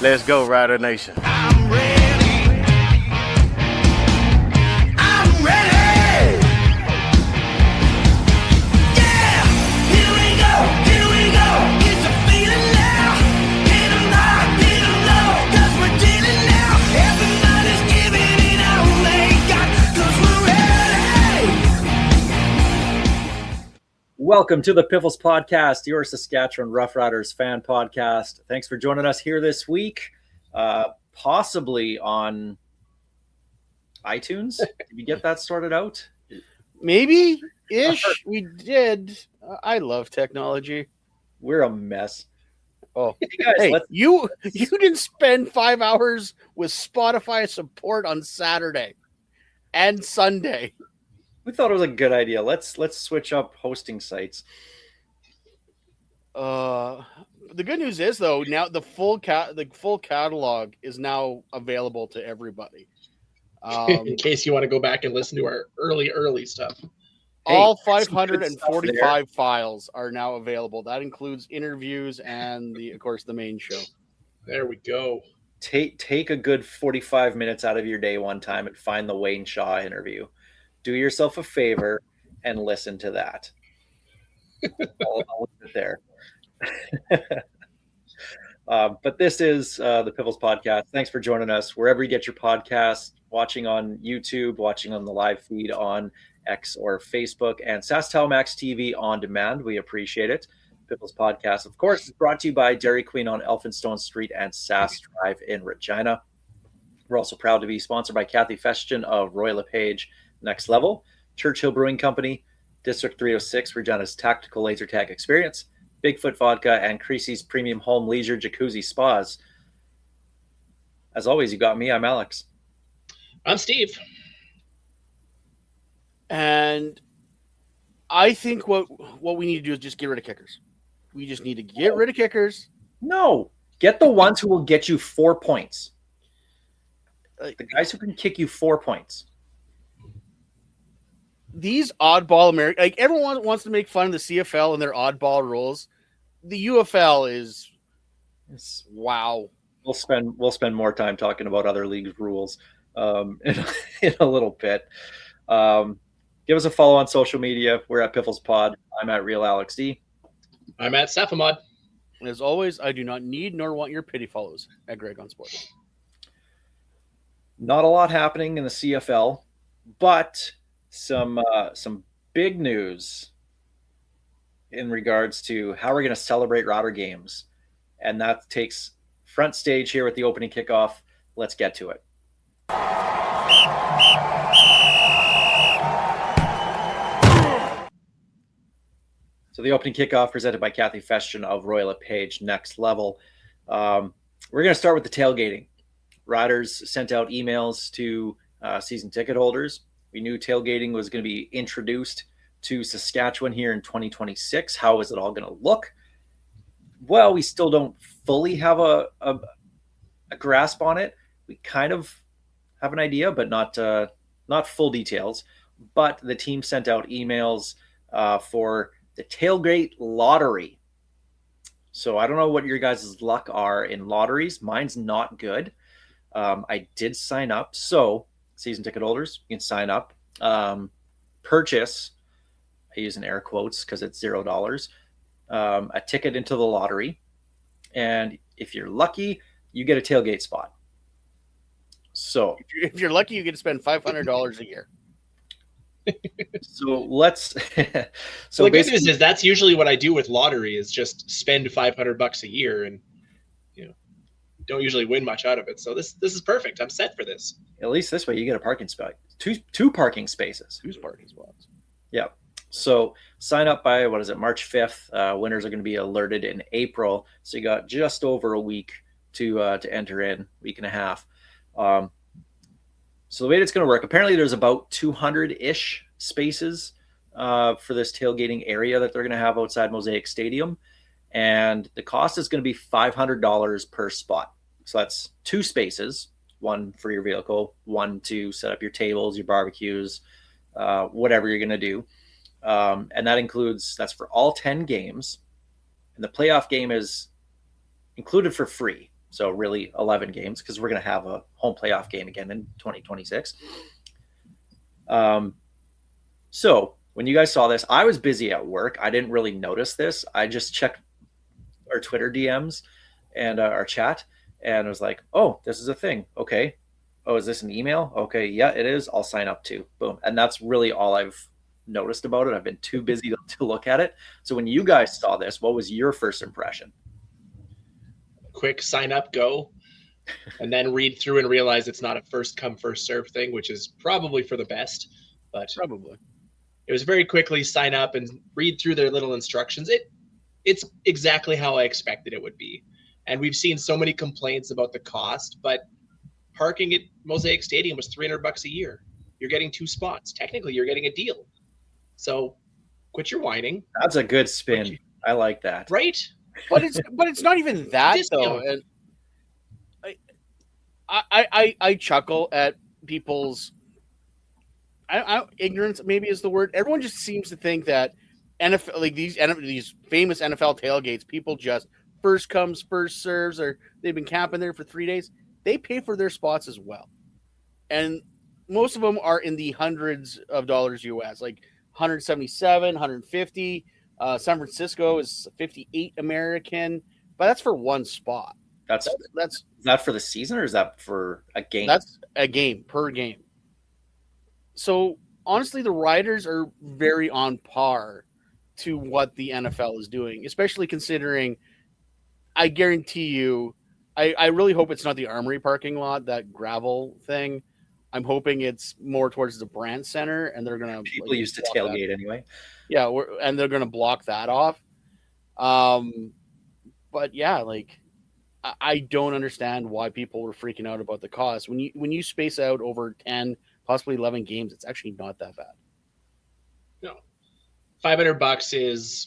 Let's go, Rider Nation. I'm ready. I'm ready. Yeah, here we go. Here we go. Get the feeling now. Get 'em high, get 'em low. 'Cause we're dealing now. Everybody's giving it all they got. 'Cause we're ready. Welcome to the Piffles Podcast, your Saskatchewan Roughriders fan podcast. Thanks for joining us here this week, possibly on iTunes. Did you get that sorted out? Maybe-ish. We did. I love technology. We're a mess. Oh, Hey guys, hey, let's you didn't spend 5 hours with Spotify support on Saturday and Sunday. we thought it was a good idea. Let's switch up hosting sites. The good news is though, now the full catalog is now available to everybody. In case you want to go back and listen to our early stuff. All Hey, some good 545 files are now available. That includes interviews and of course the main show. There we go. Take a good 45 minutes out of your day one time and find the Wayne Shaw interview. Do yourself a favor and listen to that. I'll leave it there. But this is the Piffles Podcast. Thanks for joining us wherever you get your podcasts, watching on YouTube, watching on the live feed on X or Facebook, and SaskTel Max TV on demand. We appreciate it. Piffles Podcast, of course, is brought to you by Dairy Queen on Elphinstone Street and Sask Drive in Regina. We're also proud to be sponsored by Kathy Festian of Roy LePage Next Level, Churchill Brewing Company, District 306, Regina's tactical laser tag experience, Bigfoot Vodka, and Creasy's Premium Home Leisure Jacuzzi Spas. As always, you got me. I'm Alex. I'm Steve. And I think what we need to do is just get rid of kickers. We just need to get rid of kickers. No, get the ones who will get you 4 points. The guys who can kick you 4 points. These oddball American, like everyone wants to make fun of the CFL and their oddball rules. The UFL is wow. We'll spend more time talking about other leagues' rules in a little bit. Give us a follow on social media. We're at Piffles Pod. I'm at Real Alex D. I'm at Cephimod. And as always, I do not need nor want your pity follows at Greg on Sports. Not a lot happening in the CFL, but some big news in regards to how we're going to celebrate Router games, and that takes front stage here with the opening kickoff. Let's get to it. So the opening kickoff presented by Kathy Festian of Roy LePage Next Level. We're going to start with the tailgating. Riders sent out emails to season ticket holders. We knew tailgating was going to be introduced to Saskatchewan here in 2026. How is it all going to look? Well, we still don't fully have a grasp on it. We kind of have an idea, but not full details. But the team sent out emails for the Tailgate lottery. So I don't know what your guys' luck are in lotteries. Mine's not good. I did sign up. So season ticket holders, you can sign up, purchase, I use in air quotes because it's $0, a ticket into the lottery. And if you're lucky, you get a tailgate spot. So if you're lucky, you get to spend $500 a year. So let's. So the good news is that's usually what I do with lottery is just spend $500 a year and don't usually win much out of it. So this is perfect. I'm set for this. At least this way you get a parking spot. Two parking spaces. 2 parking spots. Yeah. So sign up by March 5th. Winners are going to be alerted in April. So you got just over a week to enter in, week and a half. So the way it's going to work, apparently there's about 200-ish spaces for this tailgating area that they're going to have outside Mosaic Stadium. And the cost is going to be $500 per spot. So that's 2 spaces, one for your vehicle, one to set up your tables, your barbecues, whatever you're going to do. And that's for all 10 games. And the playoff game is included for free. So really 11 games, because we're going to have a home playoff game again in 2026. So when you guys saw this, I was busy at work. I didn't really notice this. I just checked our Twitter DMs and our chat, and I was like, oh, this is a thing. Okay. Oh, is this an email? Okay. Yeah, it is. I'll sign up too. Boom. And that's really all I've noticed about it. I've been too busy to look at it. So when you guys saw this, what was your first impression? Quick sign up, go, and then read through and realize it's not a first come first serve thing, which is probably for the best. But Probably. it was very quickly sign up and read through their little instructions. It's exactly how I expected it would be. And we've seen so many complaints about the cost, but parking at Mosaic Stadium was $300 a year. You're getting 2 spots. Technically, you're getting a deal. So quit your whining. That's a good spin. I like that. Right? But it's not even that though. And I chuckle at people's ignorance. Maybe is the word. Everyone just seems to think that NFL, like these famous NFL tailgates, people just first comes first serves, or they've been camping there for 3 days. They pay for their spots as well, and most of them are in the hundreds of dollars US, like 177, 150. San Francisco is 58 American, but that's for one spot. That's is that for the season, or is that for a game? That's a game per game. So honestly, the riders are very on par to what the NFL is doing, especially considering, I guarantee you, I really hope it's not the Armory parking lot, that gravel thing. I'm hoping it's more towards the Brandt Center, and they're going to... People used to tailgate anyway. Yeah, and they're going to block that off. But yeah, like, I don't understand why people were freaking out about the cost. When you space out over 10, possibly 11 games, it's actually not that bad. No. $500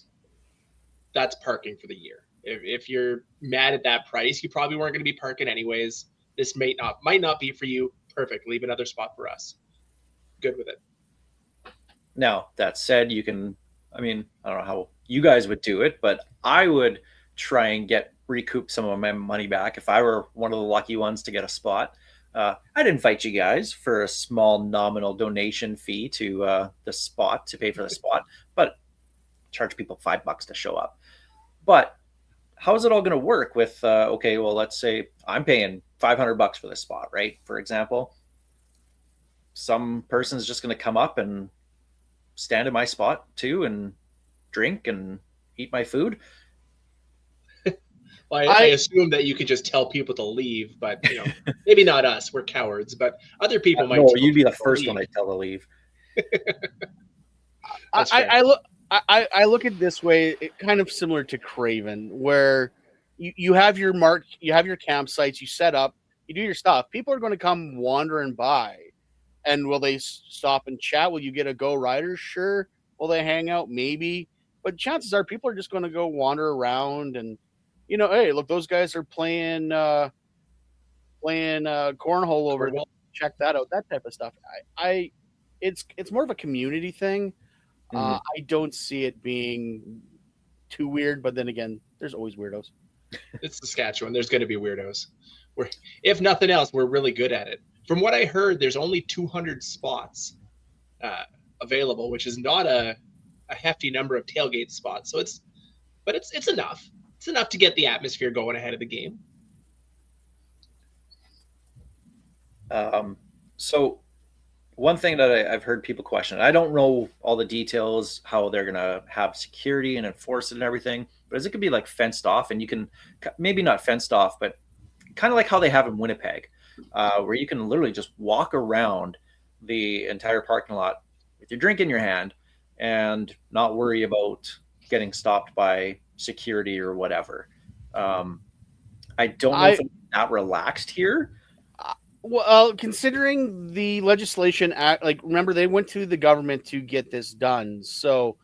that's parking for the year. If you're mad at that price, you probably weren't going to be parking anyways. This might not be for you. Perfect. Leave another spot for us. Good with it. Now, that said, I don't know how you guys would do it, but I would try and recoup some of my money back if I were one of the lucky ones to get a spot. I'd invite you guys for a small nominal donation fee to the spot, to pay for the spot, but charge people $5 to show up. But how is it all going to work with, okay, well, let's say I'm paying $500 for this spot, right? For example, some person's just going to come up and stand in my spot too and drink and eat my food. Well, I assume that you can just tell people to leave, but maybe not us. We're cowards, but other people might. No, you'd be the first one I tell to leave. I look at it this way, kind of similar to Craven, where you have your campsites, you set up, you do your stuff. People are going to come wandering by, and will they stop and chat? Will you get a go rider? Sure. Will they hang out? Maybe. But chances are people are just going to go wander around and, hey, look, those guys are playing cornhole over there. Check that out. That type of stuff. It's more of a community thing. I don't see it being too weird, but then again, there's always weirdos. It's Saskatchewan. There's going to be weirdos. If nothing else, we're really good at it. From what I heard, there's only 200 spots available, which is not a hefty number of tailgate spots. So it's enough. It's enough to get the atmosphere going ahead of the game. So one thing that I've heard people question, I don't know all the details, how they're going to have security and enforce it and everything, but is it could be like fenced off, and you can, maybe not fenced off, but kind of like how they have in Winnipeg, where you can literally just walk around the entire parking lot with your drink in your hand and not worry about getting stopped by security or whatever. I don't know if it's that relaxed here. Well, considering the legislation act, like, remember, they went to the government to get this done. So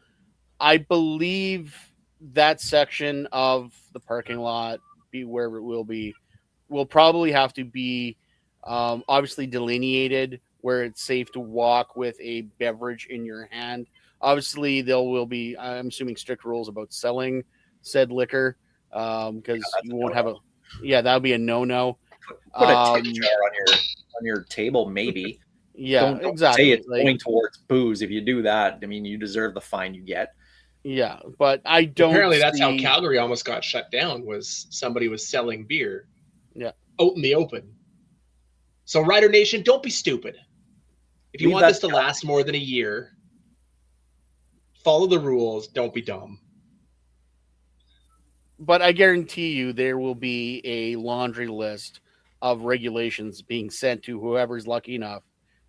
I believe that section of the parking lot, be wherever it will probably have to be obviously delineated where it's safe to walk with a beverage in your hand. Obviously, there will be, I'm assuming, strict rules about selling said liquor, because you won't have Yeah, that would be a no-no. Put a tip jar on your table, maybe. Yeah, Don't exactly. say it's going towards booze. If you do that, I mean, you deserve the fine you get. Yeah, but I don't. Apparently, that's how Calgary almost got shut down. Was somebody was selling beer, Yeah, out in the open. So, Rider Nation, don't be stupid. If you Leave want that this to last more than a year, follow the rules. Don't be dumb. but I guarantee you there will be a laundry list of regulations being sent to whoever's lucky enough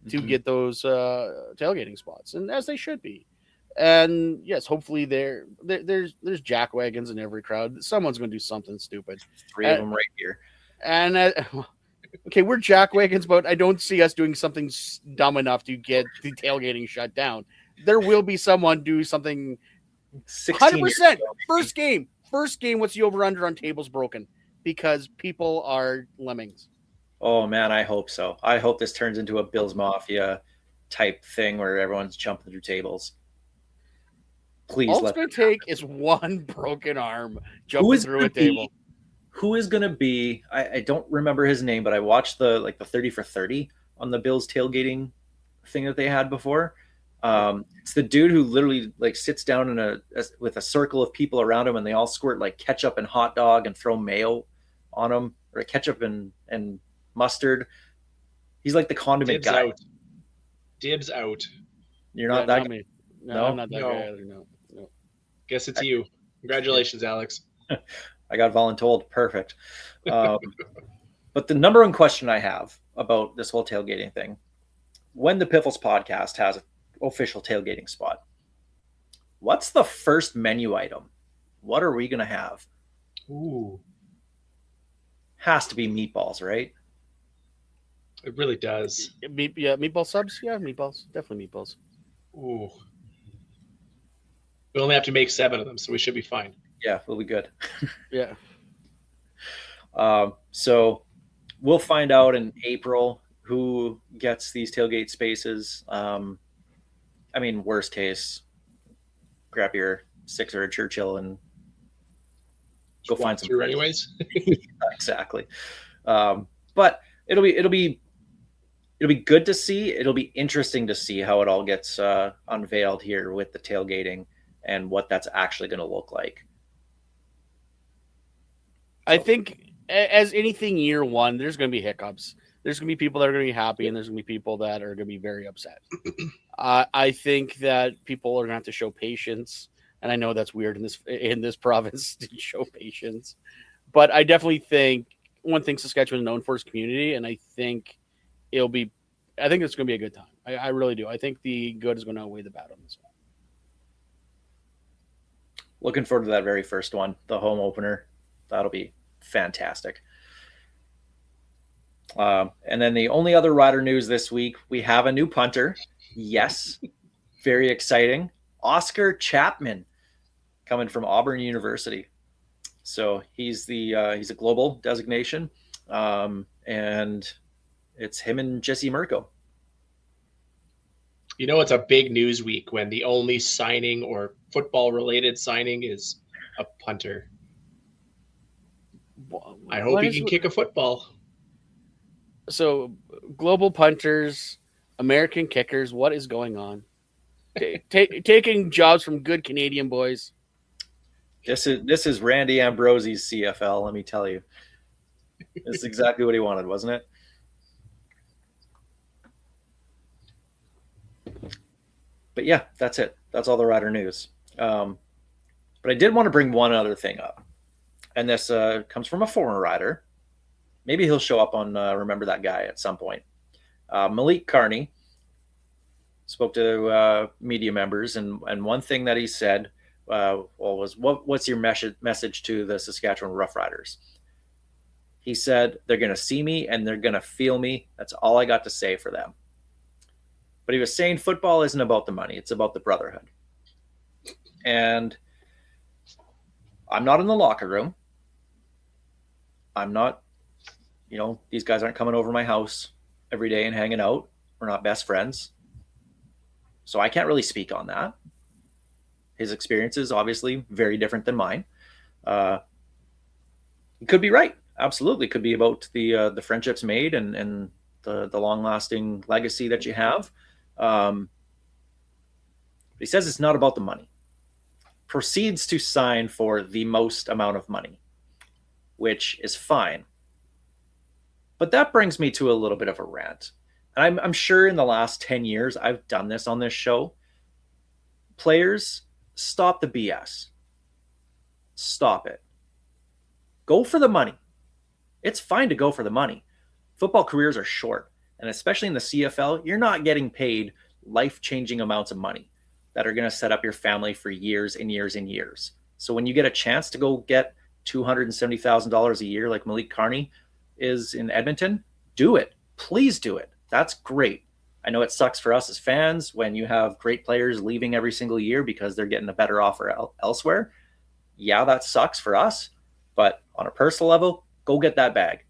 to get those tailgating spots, and as they should be. And yes, hopefully there's jack wagons in every crowd. Someone's going to do something stupid. 3 of them right here. And okay, we're jack wagons, but I don't see us doing something dumb enough to get the tailgating shut down. There will be someone do something. 100%. First game. What's the over under on tables broken? Because people are lemmings. Oh man, I hope so. I hope this turns into a Bills Mafia type thing where everyone's jumping through tables. Please. All it's going to take is one broken arm jumping through a table. Who is going to be? I don't remember his name, but I watched the 30 for 30 on the Bills tailgating thing that they had before. It's the dude who literally sits down with a circle of people around him, and they all squirt ketchup and hot dog and throw mayo on him, or ketchup and mustard. He's like the condiment guy. Dibs out. You're not that guy? me. No, I'm not that guy either. No. Guess it's you. Congratulations, Alex. I got voluntold. Perfect. But the number one question I have about this whole tailgating thing, when the Piffles podcast has an official tailgating spot, what's the first menu item? What are we going to have? Ooh. Has to be meatballs, right? It really does. Yeah, meatball subs. Yeah, meatballs. Definitely meatballs. Ooh. We only have to make 7 of them, so we should be fine. Yeah, we'll be good. Yeah. So we'll find out in April who gets these tailgate spaces. I mean, worst case, grab your Sixer or Churchill and go find some through anyways. Yeah, exactly. But it'll be good to see. It'll be interesting to see how it all gets unveiled here with the tailgating and what that's actually going to look like. I think, as anything year one, there's going to be hiccups. There's going to be people that are going to be happy, and there's going to be people that are going to be very upset. I think that people are going to have to show patience, and I know that's weird in this province to show patience, but I definitely think one thing Saskatchewan is known for is community, and I think it's going to be a good time. I really do. I think the good is going to outweigh the bad on this one. Looking forward to that very first one, the home opener. That'll be fantastic. And then the only other Rider news this week, we have a new punter. Yes, very exciting. Oscar Chapman, coming from Auburn University. So he's a global designation, and it's him and Jesse Mirko. You know, it's a big news week when the only signing or football-related signing is a punter. I hope he can kick a football. So, global punters, American kickers, what is going on? Taking jobs from good Canadian boys. This is Randy Ambrosie's CFL, let me tell you. This is exactly what he wanted, wasn't it? But yeah, that's it. That's all the Rider news. But I did want to bring one other thing up. And this comes from a former Rider. Maybe he'll show up on Remember That Guy at some point. Malik Carney spoke to media members, and one thing that he said was, what's your message to the Saskatchewan Roughriders? He said, they're going to see me and they're going to feel me. That's all I got to say for them. But he was saying football isn't about the money. It's about the brotherhood. And I'm not in the locker room. I'm not, these guys aren't coming over my house every day and hanging out. We're not best friends. So I can't really speak on that. His experience is obviously very different than mine. He could be right. Absolutely, could be about the friendships made and the long lasting legacy that you have. Um, he says it's not about the money. Proceeds to sign for the most amount of money, which is fine. But that brings me to a little bit of a rant. And I'm sure in the last 10 years, I've done this on this show. Players, stop the BS. Stop it. Go for the money. It's fine to go for the money. Football careers are short. And especially in the CFL, you're not getting paid life changing amounts of money that are going to set up your family for years and years and years. So when you get a chance to go get $270,000 a year like Malik Carney is in Edmonton, do it. Please do it. That's great. I know it sucks for us as fans when you have great players leaving every single year because they're getting a better offer elsewhere. Yeah, that sucks for us. But on a personal level, go get that bag.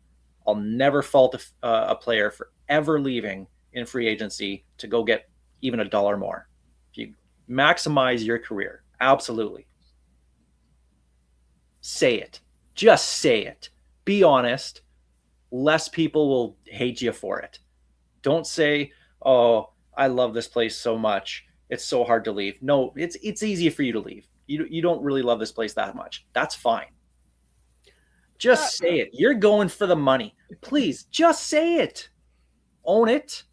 I'll never fault a player for ever leaving in free agency to go get even $1 more. If you maximize your career, absolutely. Say it. Just say it. Be honest. Less people will hate you for it. Don't say, "Oh, I love this place so much. It's so hard to leave." No, it's easy for you to leave. You don't really love this place that much. That's fine. Just say it. You're going for the money. Please, just say it. Own it,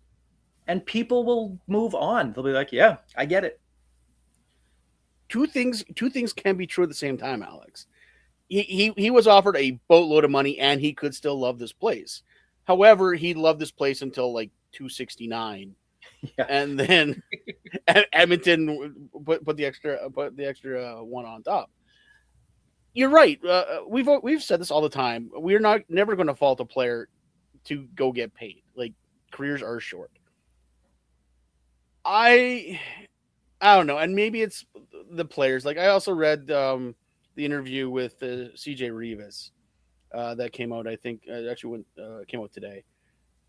and people will move on. They'll be like, "Yeah, I get it." Two things can be true at the same time, Alex. He was offered a boatload of money and he could still love this place. However, he loved this place until like 269. Yeah. And then Edmonton put the extra one on top. You're right. We've said this all the time. We're never going to fault a player to go get paid. Like, careers are short. I don't know, and maybe it's the players. Like, I also read the interview with CJ Rivas that came out. I think actually came out today,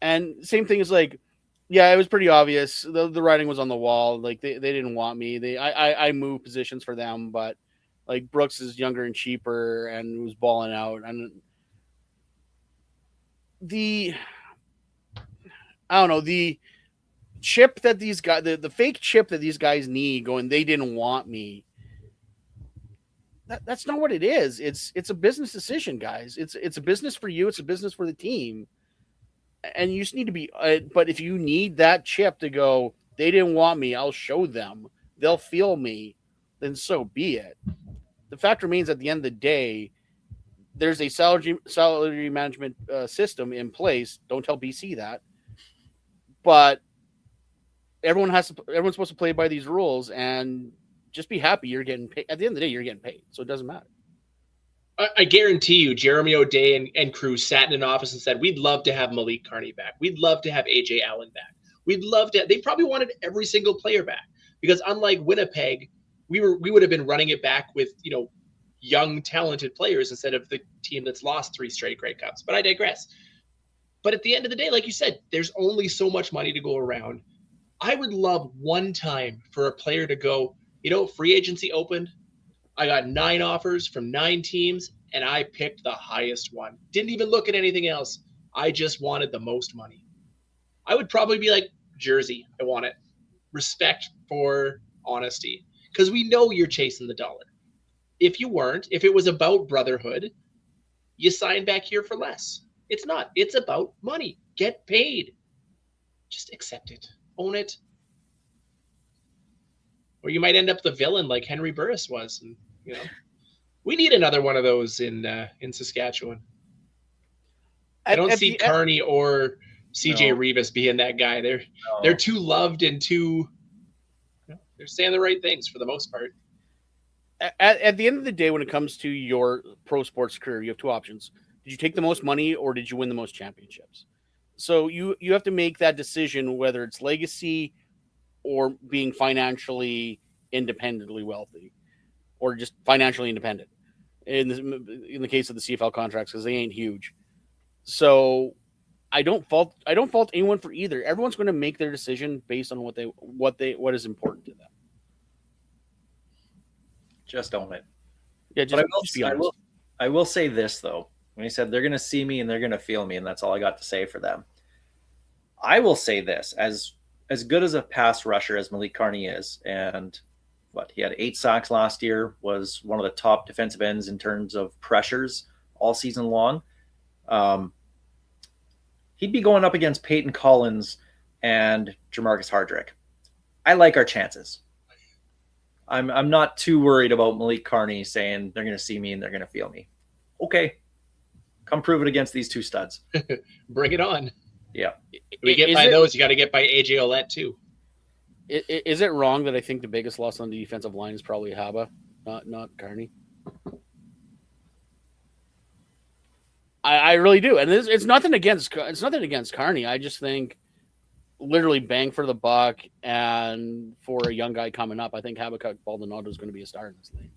and same thing is like, yeah, it was pretty obvious. The writing was on the wall. Like, they didn't want me. I moved positions for them, but like, Brooks is younger and cheaper and was balling out. And I don't know, the chip that these guys, the fake chip that these guys need, going, they didn't want me. That's not what it is. It's a business decision, guys. It's a business for you. It's a business for the team. And you just need to be, but if you need that chip to go, they didn't want me, I'll show them, they'll feel me, then so be it. The fact remains, at the end of the day, there's a salary management system in place. Don't tell BC that, but everyone's supposed to play by these rules, and just be happy you're getting paid. At the end of the day, you're getting paid, so it doesn't matter. I guarantee you, Jeremy O'Day and crew sat in an office and said, "We'd love to have Malik Carney back. We'd love to have AJ Allen back. We'd love to." They probably wanted every single player back, because unlike Winnipeg, we would have been running it back with, young, talented players instead of the team that's lost 3 straight Grey Cups. But I digress. But at the end of the day, like you said, there's only so much money to go around. I would love one time for a player to go, free agency opened. I got 9 offers from 9 teams, and I picked the highest one. Didn't even look at anything else. I just wanted the most money. I would probably be like, Jersey, I want it. Respect for honesty. Because we know you're chasing the dollar. If you weren't, if it was about brotherhood, you sign back here for less. It's not. It's about money. Get paid. Just accept it. Own it. Or you might end up the villain like Henry Burris was. And, we need another one of those in Saskatchewan. I don't see Carney or CJ Rivas being that guy. They're too loved and too. They're saying the right things for the most part. At the end of the day, when it comes to your pro sports career, you have 2 options. Did you take the most money, or did you win the most championships? So you have to make that decision, whether it's legacy or being financially independently wealthy, or just financially independent. In the case of the CFL contracts, because they ain't huge. So I don't fault anyone for either. Everyone's going to make their decision based on what is important to them. Just own it. Yeah, but I will say this though. When he said they're going to see me and they're going to feel me, and that's all I got to say for them. I will say this: as good as a pass rusher as Malik Carney is, and he had 8 sacks last year, was one of the top defensive ends in terms of pressures all season long. He'd be going up against Peyton Collins and Jamarcus Hardrick. I like our chances. I'm not too worried about Malik Carney saying they're going to see me and they're going to feel me. Okay, come prove it against these 2 studs. Bring it on. Yeah. If we get by those, you got to get by AJ Olette too. Is it wrong that I think the biggest loss on the defensive line is probably Haba, not Carney? I really do, and it's nothing against Carney. I just think literally bang for the buck, and for a young guy coming up, I think Habakkuk Baldonado is going to be a star in this league.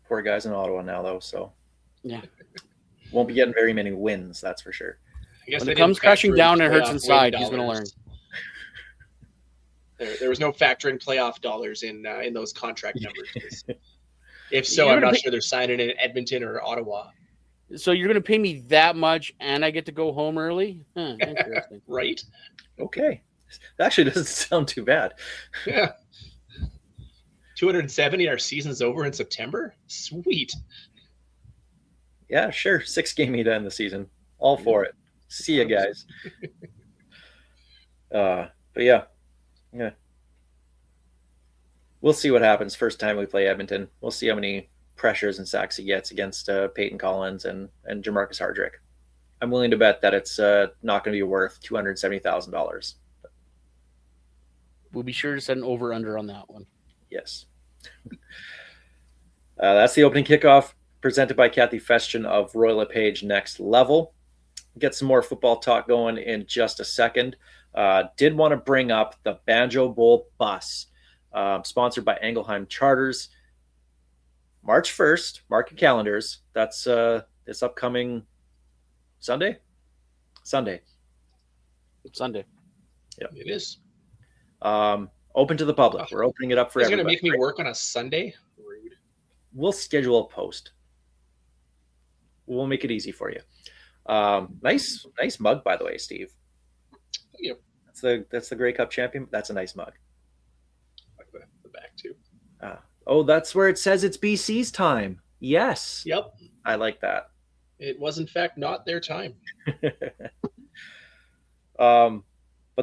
Poor guy's in Ottawa now, though, so yeah, won't be getting very many wins, that's for sure. When it comes crashing down and hurts inside, he's going to learn. There was no factoring playoff dollars in those contract numbers. If so, I'm not sure they're signing in Edmonton or Ottawa. So you're going to pay me that much, and I get to go home early? Interesting. Right? Okay. That actually doesn't sound too bad. Yeah. 270, our season's over in September? Sweet. Yeah, sure. 6 game to end the season. All for it. See you guys. But yeah. We'll see what happens first time we play Edmonton. We'll see how many pressures and sacks he gets against Peyton Collins and Jamarcus Hardrick. I'm willing to bet that it's not going to be worth $270,000. We'll be sure to set an over-under on that one. Yes. That's the opening kickoff presented by Kathy Festian of Royal LePage Next Level. Get some more football talk going in just a second. Did want to bring up the Banjo Bowl bus, sponsored by Engelheim Charters. March 1st, mark your calendars. That's this upcoming Sunday? Sunday. It's Sunday. Yep. It is. Open to the public. We're opening it up for everybody. It's going to make me work on a Sunday? Rude. We'll schedule a post. We'll make it easy for you. Nice mug, by the way, Steve. Yep. That's the Grey Cup champion. That's a nice mug. Like the back too. Oh, that's where it says it's BC's time. Yes. Yep. I like that. It was in fact not their time. But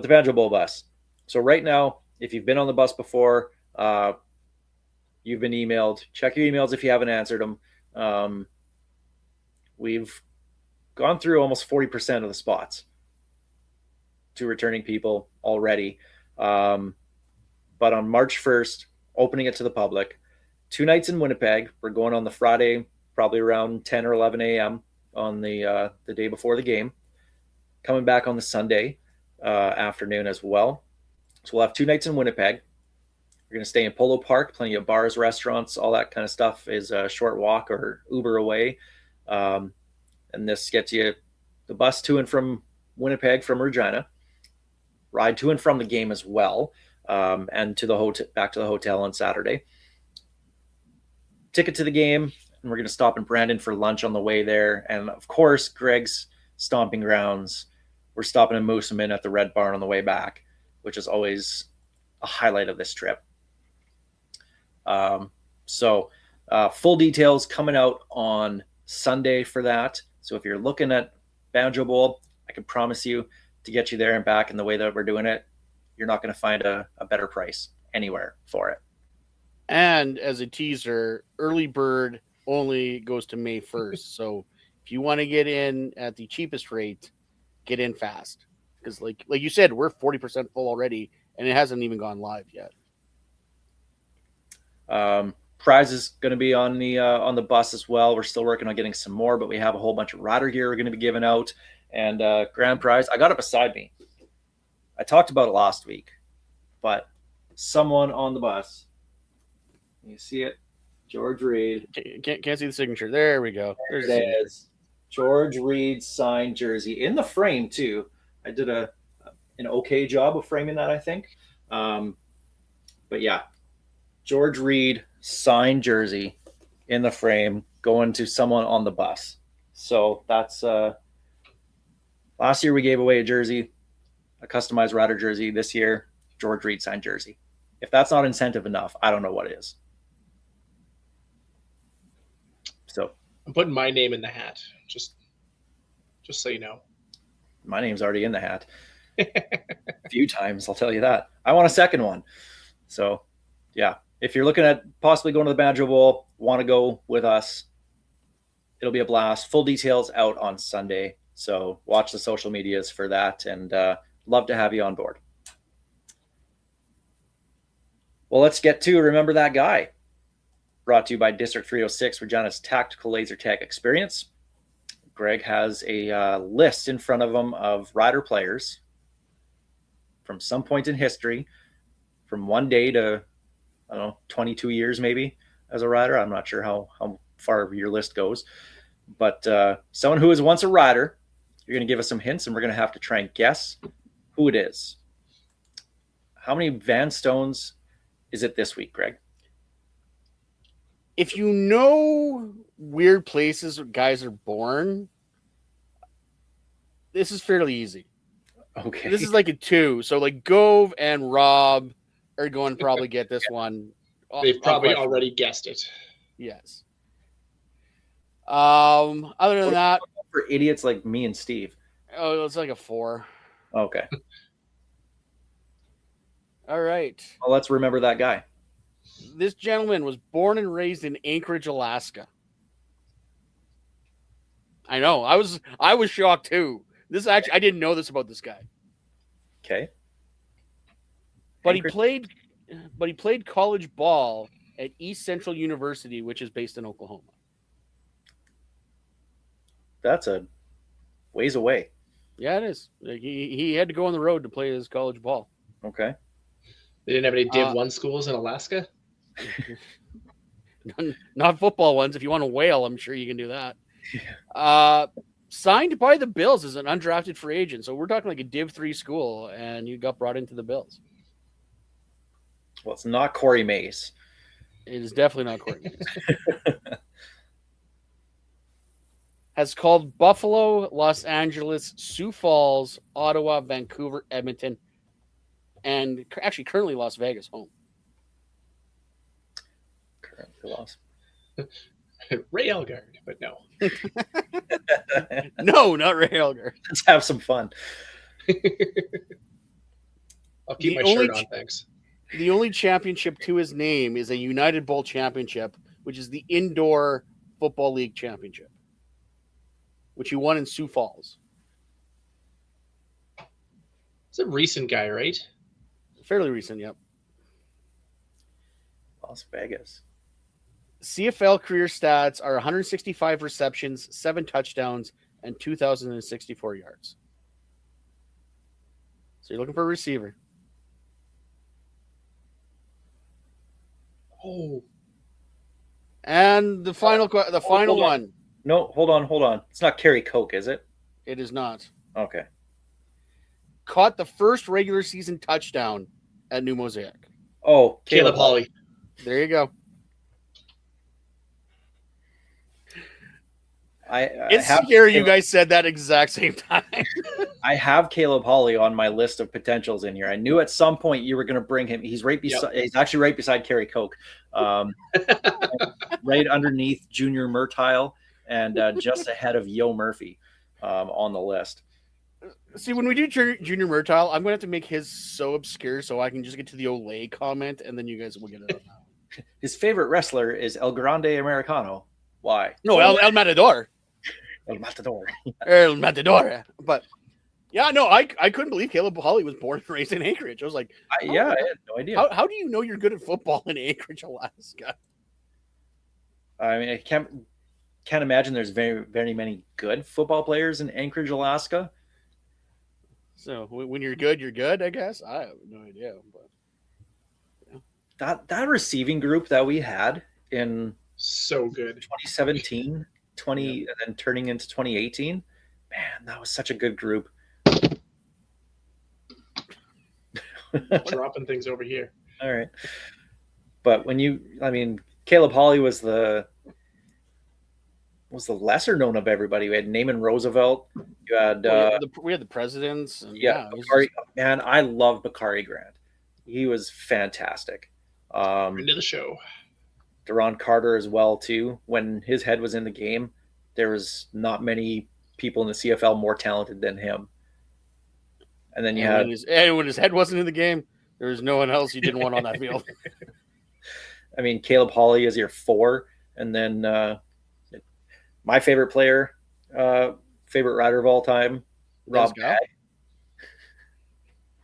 the Banjo Bowl bus. So right now, if you've been on the bus before, you've been emailed. Check your emails if you haven't answered them. We've gone through almost 40% of the spots to returning people already. But on March 1st, opening it to the public, 2 nights in Winnipeg. We're going on the Friday, probably around 10 or 11 a.m. on the day before the game. Coming back on the Sunday afternoon as well. So we'll have 2 nights in Winnipeg. We're going to stay in Polo Park, plenty of bars, restaurants, all that kind of stuff is a short walk or Uber away. And this gets you the bus to and from Winnipeg from Regina, ride to and from the game as well, and to the hotel, back to the hotel on Saturday. Ticket to the game, and we're going to stop in Brandon for lunch on the way there. And of course, Greg's stomping grounds. We're stopping in Moosomin at the Red Barn on the way back, which is always a highlight of this trip. So full details coming out on Sunday for that. So if you're looking at Banjo Bowl, I can promise you to get you there and back in the way that we're doing it, you're not going to find a better price anywhere for it. And as a teaser, early bird only goes to May 1st. So if you want to get in at the cheapest rate, get in fast. Because like you said, we're 40% full already, and it hasn't even gone live yet. Prize is going to be on the bus as well. We're still working on getting some more, but we have a whole bunch of rider gear we're going to be giving out. And grand prize, I got it beside me. I talked about it last week, but someone on the bus, you see it? George Reed. Can't see the signature. There we go. There it is. George Reed signed jersey in the frame too. I did an okay job of framing that, I think. But yeah, George Reed signed jersey in the frame going to someone on the bus. So that's last year we gave away a jersey, a customized Rider jersey. This year, George Reed signed jersey. If that's not incentive enough, I don't know what is. So I'm putting my name in the hat, just so you know. my name's already in the hat a few times, I'll tell you that. I want a second one. So yeah, if you're looking at possibly going to the Banjo Bowl, want to go with us, it'll be a blast. Full details out on Sunday. So watch the social medias for that, and love to have you on board. Well, let's get to Remember That Guy. Brought to you by District 306, Regina's tactical laser tag experience. Greg has a list in front of him of Rider players from some point in history, from one day to, I don't know, 22 years maybe as a Rider. I'm not sure how far your list goes. But someone who was once a Rider, you're going to give us some hints, and we're going to have to try and guess who it is. How many Van Stones is it this week, Greg? If you know weird places where guys are born, this is fairly easy. Okay. This is like a 2. So like Gove and Rob are going to probably get this one. They've probably already guessed it. Yes. Other than that, For idiots like me and Steve. oh, it's like a 4. Okay. All right. Well, let's remember that guy. This gentleman was born and raised in Anchorage, Alaska. I know. I was shocked too. This actually, I didn't know this about this guy. Okay. But Anchorage. he played college ball at East Central University, which is based in Oklahoma. That's a ways away. Yeah, it is. Like, he had to go on the road to play his college ball. Okay. They didn't have any Div 1 schools in Alaska? Not football ones. If you want to whale, I'm sure you can do that. Signed by the Bills as an undrafted free agent. So we're talking like a Div 3 school, and you got brought into the Bills. Well, it's not Corey Mace. It is definitely not Courtney. Has called Buffalo, Los Angeles, Sioux Falls, Ottawa, Vancouver, Edmonton, and actually currently Las Vegas home. Currently lost. Ray Elgard, but no. No, not Ray Elgar. Let's have some fun. I'll keep The my only shirt on, thanks. The only championship to his name is a United Bowl championship, which is the Indoor Football League championship, which he won in Sioux Falls. It's a recent guy, right? Fairly recent, yep. Las Vegas. CFL career stats are 165 receptions, 7 touchdowns, and 2,064 yards. So you're looking for a receiver. Oh, And the final one. No, hold on. It's not Kerry Coke, is it? It is not. Okay. Caught the first regular season touchdown at New Mosaic. Oh, Caleb Hawley. There you go. It's scary you guys said that exact same time. I have Caleb Hawley on my list of potentials in here. I knew at some point you were going to bring him. He's right beside. Yep. He's actually right beside Kerry Coke, right underneath Junior Murtile, and just ahead of Yo Murphy on the list. See, when we do Junior Murtile, I'm going to have to make his so obscure so I can just get to the Olay comment, and then you guys will get it. His favorite wrestler is El Grande Americano. Why? No, El Matador. El Matador. El Matador. But yeah, no, I couldn't believe Caleb Hawley was born and raised in Anchorage. I was like, I had no idea. How do you know you're good at football in Anchorage, Alaska? I mean, I can't imagine there's very, very many good football players in Anchorage, Alaska. So when you're good, I guess. I have no idea. But yeah. That receiving group that we had in so good 2017, and then turning into 2018, man, that was such a good group. Dropping things over here. All right. But Caleb Hawley was the was the lesser known of everybody. We had Naaman Roosevelt. You had we had the presidents. And Bakari. Man, I love Bakari Grant. He was fantastic. Into the show. Duron Carter as well too. When his head was in the game, there was not many people in the CFL more talented than him. And then when his head wasn't in the game, there was no one else you didn't want on that field. I mean, Caleb Hawley is your 4, and then my favorite player, favorite rider of all time, Rob Bagg.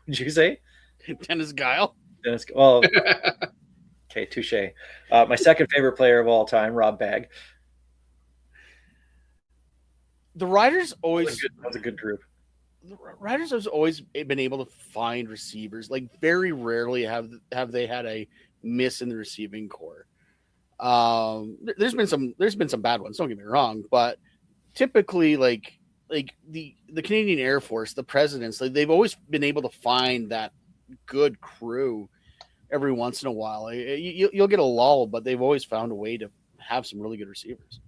Did you say Dennis Guile? Well, okay, touche. My second favorite player of all time, Rob Bagg. The Riders always that was a good group. The Riders have always been able to find receivers. Like very rarely have they had a miss in the receiving core. There's been some bad ones. Don't get me wrong, but typically, like the Canadian Air Force, the presidents, they've always been able to find that good crew every once in a while. You'll get a lull, but they've always found a way to have some really good receivers.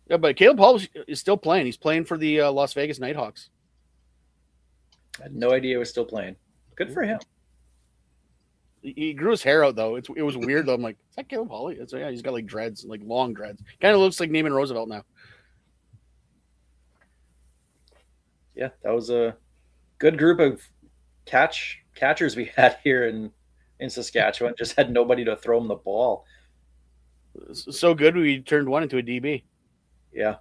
Yeah, but Caleb Hall is still playing. He's playing for the Las Vegas Nighthawks. I had no idea he was still playing. Good for him. He grew his hair out though. It was weird though. I'm like, is that Caleb Hawley? Yeah, he's got like dreads, like long dreads. Kind of looks like Naaman Roosevelt now. Yeah, that was a good group of catchers we had here in Saskatchewan. Just had nobody to throw him the ball. So good, we turned one into a DB. Yeah.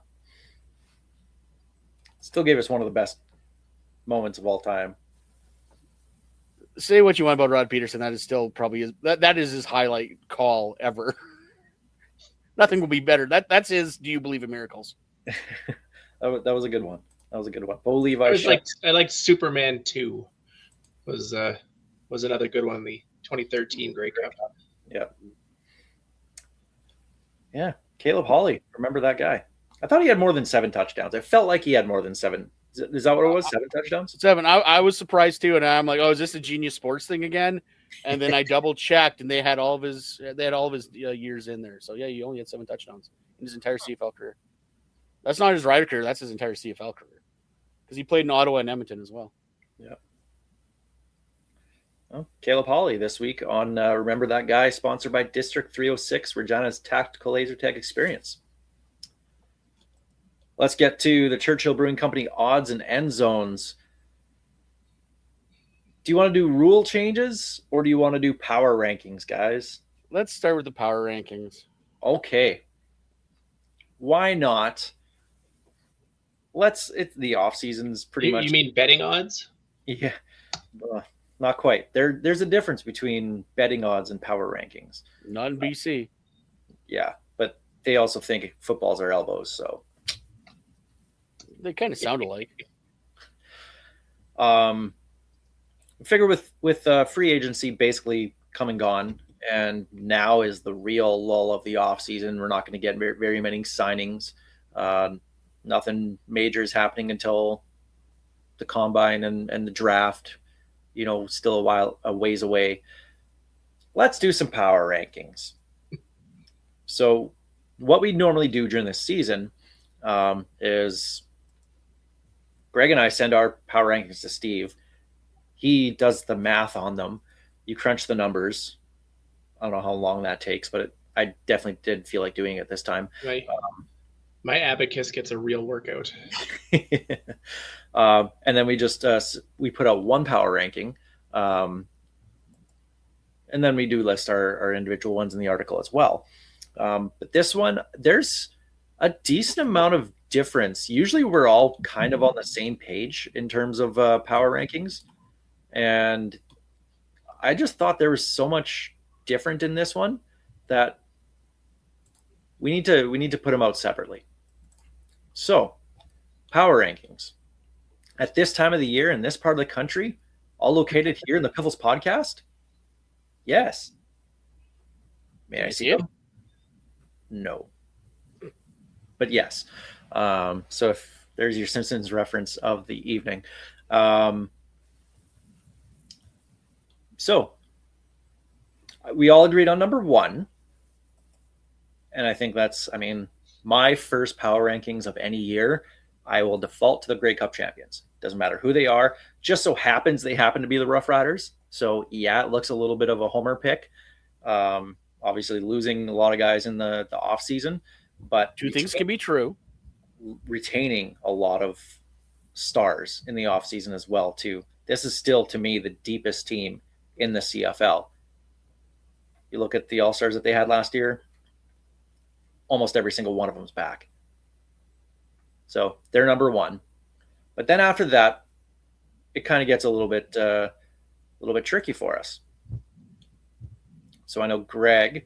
Still gave us one of the best moments of all time. Say what you want about Rod Peterson. That is still probably that is his highlight call ever. Nothing will be better. That's his Do You Believe in Miracles? that was a good one. Bo Levi. I liked Superman 2 was another good one, the 2013 Grey Cup. Yeah. Yeah. Caleb Hawley. Remember that guy. I thought he had more than 7 touchdowns. It felt like he had more than 7. Is that what it was? 7 touchdowns? 7. I was surprised too, and I'm like, oh, is this a Genius Sports thing again? And then I double checked, and they had all of his years in there. So yeah, he only had 7 touchdowns in his entire CFL career. That's not his rider career. That's his entire CFL career, because he played in Ottawa and Edmonton as well. Yeah. Well, Caleb Hawley this week on Remember That Guy, sponsored by District 306, Regina's Tactical Laser Tag Experience. Let's get to the Churchill Brewing Company odds and end zones. Do you want to do rule changes or do you want to do power rankings, guys? Let's start with the power rankings. Okay. Why not? It's the off season's pretty much. You mean betting odds? Yeah. Not quite. There's a difference between betting odds and power rankings. Not in BC. Yeah, but they also think footballs are elbows, so they kind of sound alike. Figure with free agency basically come and gone, and now is the real lull of the off season. We're not going to get very many signings. Nothing major is happening until the combine and the draft. Still a ways away. Let's do some power rankings. So what we normally do during this season is Greg and I send our power rankings to Steve. He does the math on them. You crunch the numbers. I don't know how long that takes, but I definitely did feel like doing it this time. Right. My abacus gets a real workout. And then we just we put out one power ranking, and then we do list our individual ones in the article as well. But this one, there's a decent amount of difference. Usually we're all kind of on the same page in terms of power rankings, and I just thought there was so much different in this one that we need to put them out separately. So, power rankings. At this time of the year in this part of the country, all located here in the Piffles podcast? Yes. May I see them? No. But yes. So if there's your Simpsons reference of the evening. So we all agreed on number 1. And I think that's, I mean, my first power rankings of any year, I will default to the Grey Cup champions. Doesn't matter who they are. Just so happens they happen to be the Rough Riders. So yeah, it looks a little bit of a homer pick. Obviously losing a lot of guys in the off season, but Two things can be true. retaining a lot of stars in the off season as well too. This is still to me the deepest team in the CFL. You look at the All-Stars that they had last year, almost every single one of them's back. So they're number one. But then after that, it kind of gets a little bit tricky for us. So I know, Greg,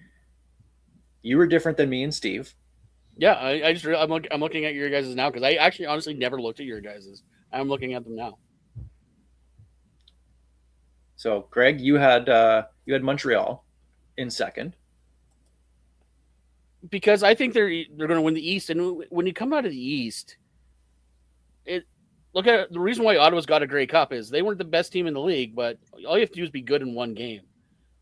you were different than me and Steve. Yeah, I'm looking at your guys' now because I actually honestly never looked at your guys'. I'm looking at them now. So Greg, you had Montreal in second. Because I think they're going to win the East, and when you come out of the East, look at the reason why Ottawa's got a Grey Cup is they weren't the best team in the league, but all you have to do is be good in one game,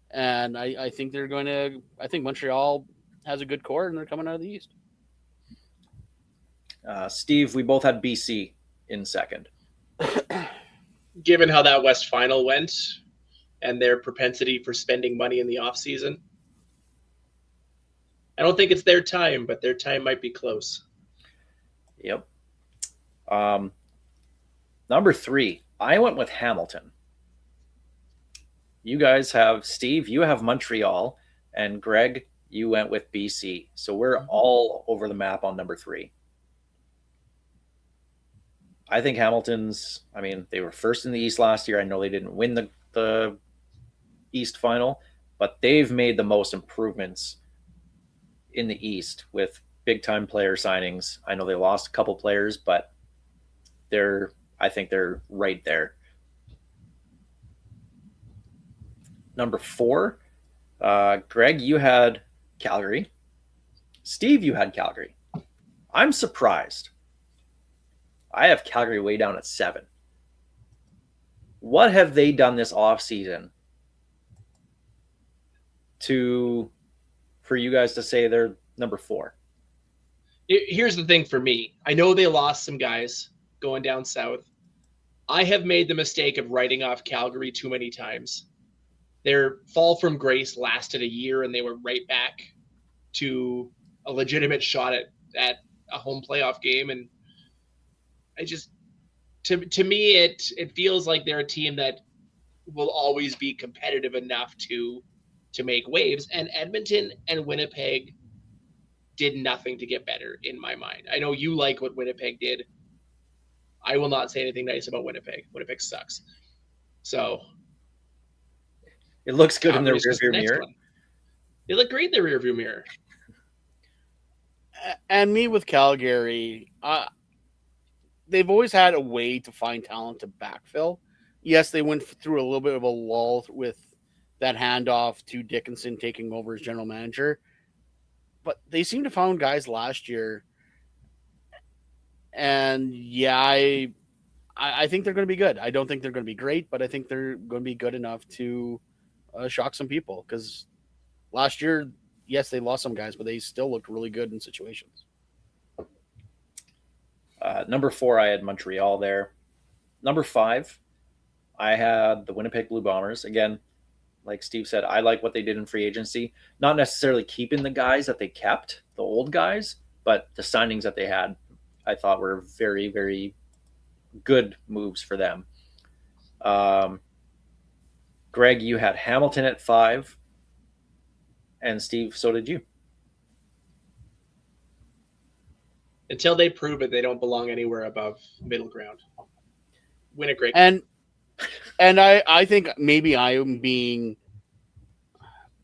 and I think they're going to. I think Montreal has a good core, and they're coming out of the East. Steve, we both had BC in second. Given how that West final went and their propensity for spending money in the offseason, I don't think it's their time, but their time might be close. Yep. Number 3, I went with Hamilton. You guys have, Steve, you have Montreal, and Greg, you went with BC. So we're all over the map on number 3. I think Hamilton's, I mean, they were first in the East last year. I know they didn't win the East final, but they've made the most improvements in the East with big time player signings. I know they lost a couple players, but I think they're right there. Number 4, Greg, you had Calgary. Steve, you had Calgary. I'm surprised. I have Calgary way down at 7. What have they done this offseason for you guys to say they're number 4? Here's the thing for me. I know they lost some guys going down south. I have made the mistake of writing off Calgary too many times. Their fall from grace lasted a year, and they were right back to a legitimate shot at a home playoff game. And I just, to me, it feels like they're a team that will always be competitive enough to make waves. And Edmonton and Winnipeg did nothing to get better in my mind. I know you like what Winnipeg did. I will not say anything nice about Winnipeg. Winnipeg sucks. So it looks good in their rearview mirror. They look great in their rearview mirror. And me with Calgary, they've always had a way to find talent to backfill. Yes, they went through a little bit of a lull with that handoff to Dickinson taking over as general manager, but they seem to find guys last year. And yeah, I think they're going to be good. I don't think they're going to be great, but I think they're going to be good enough to shock some people. Because last year, yes, they lost some guys, but they still looked really good in situations. Number 4, I had Montreal there. Number 5, I had the Winnipeg Blue Bombers. Again, like Steve said, I like what they did in free agency. Not necessarily keeping the guys that they kept, the old guys, but the signings that they had, I thought were very, very good moves for them. Greg, you had Hamilton at 5. And Steve, so did you. Until they prove it, they don't belong anywhere above middle ground. Win a great. And I think maybe I am being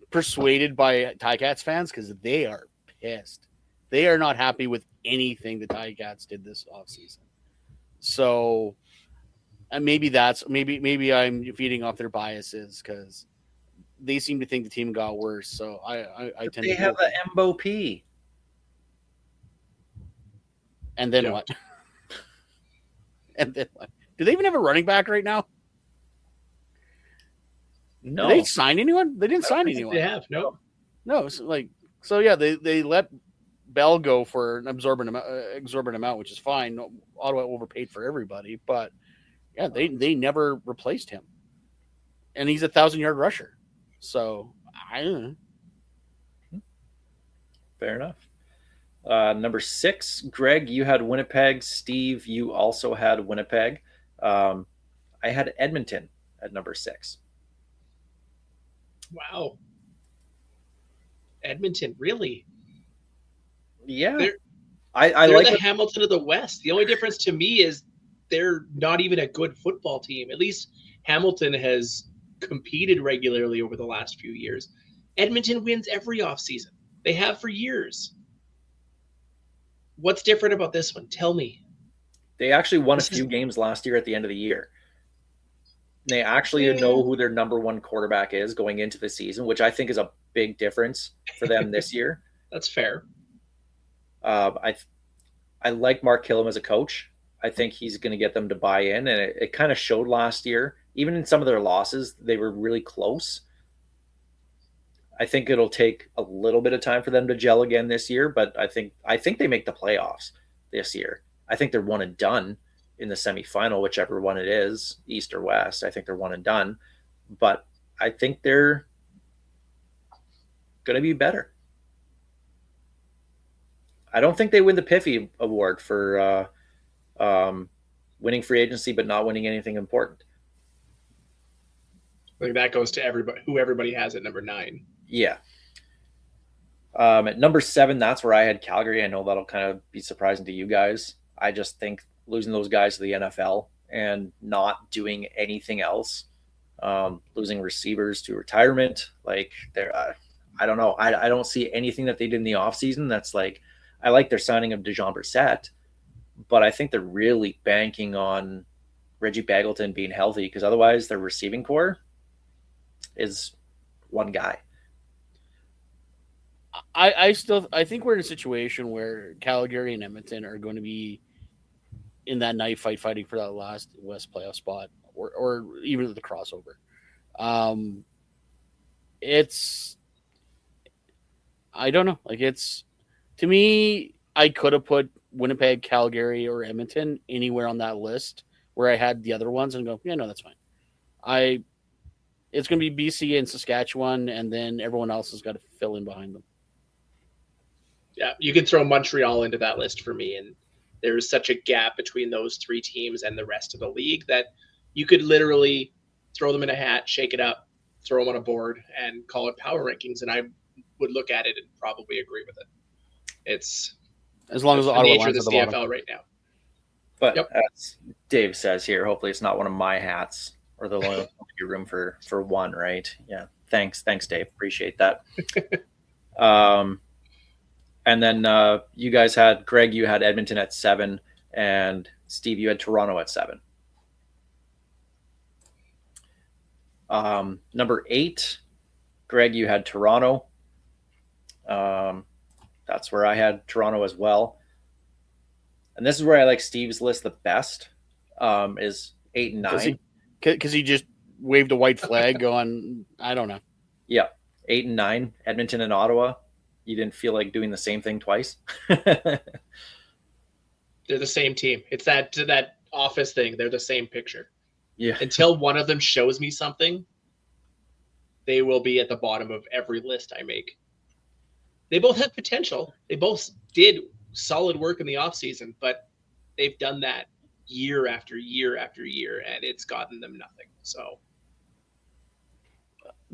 persuaded by Ticats fans because they are pissed. They are not happy with anything the Ticats did this offseason. So, and maybe I'm feeding off their biases because they seem to think the team got worse. So I tend they to have the MBOP. And then what? And then what? Do they even have a running back right now? No. Did they sign anyone? They didn't sign anyone. They have no. No, it's like So yeah, they let Bell go for an exorbitant amount, which is fine. Ottawa overpaid for everybody, but yeah, they never replaced him, and he's a 1,000-yard rusher. So I don't know. Fair enough. Number 6, Greg, you had Winnipeg. Steve, you also had Winnipeg. I had Edmonton at number 6. Wow. Edmonton, really? Yeah. They're, I they're like the what, Hamilton of the West. The only difference to me is they're not even a good football team. At least Hamilton has competed regularly over the last few years. Edmonton wins every offseason. They have for years. What's different about this one? Tell me. they actually won a This is few games last year at the end of the year. They actually know who their number 1 quarterback is going into the season, which I think is a big difference for them this year. that's fair. I like Mark Killam as a coach. I think he's going to get them to buy in, and it kind of showed last year. Even in some of their losses, they were really close. I think it'll take a little bit of time for them to gel again this year, but I think they make the playoffs this year. I think they're one and done in the semifinal, whichever one it is, East or West. I think they're one and done, but I think they're going to be better. I don't think they win the Piffy Award for winning free agency, but not winning anything important. I think that goes to everybody, who everybody has at number 9. Yeah. At number 7, that's where I had Calgary. I know that'll kind of be surprising to you guys. I just think losing those guys to the NFL and not doing anything else, losing receivers to retirement, like they're, I don't know. I don't see anything that they did in the offseason that's like, I like their signing of Dejon Brissett, but I think they're really banking on Reggie Bagleton being healthy, because otherwise their receiving core is one guy. I think we're in a situation where Calgary and Edmonton are going to be in that knife fight, fighting for that last West playoff spot, or even the crossover. It's, I don't know. Like, it's, to me, I could have put Winnipeg, Calgary, or Edmonton anywhere on that list where I had the other ones and go, yeah, no, that's fine. It's going to be BC and Saskatchewan, and then everyone else has got to fill in behind them. Yeah, you can throw Montreal into that list for me, and there's such a gap between those 3 teams and the rest of the league that you could literally throw them in a hat, shake it up, throw them on a board, and call it power rankings, and I would look at it and probably agree with it. It's as long as the nature of the the CFL right now. But as Dave says here, hopefully it's not one of my hats, or the only room for one, right? Yeah. Thanks, Dave. Appreciate that. And then you guys had, Greg, you had Edmonton at 7, and Steve, you had Toronto at 7. Number 8, Greg, you had Toronto. That's where I had Toronto as well. And this is where I like Steve's list the best, is 8 and 9. Because he just waved a white flag going, I don't know. Yeah, 8 and 9, Edmonton and Ottawa. You didn't feel like doing the same thing twice? They're the same team. It's that office thing. They're the same picture. Yeah. Until one of them shows me something, they will be at the bottom of every list I make. They both have potential. They both did solid work in the offseason, but they've done that year after year after year, and it's gotten them nothing. So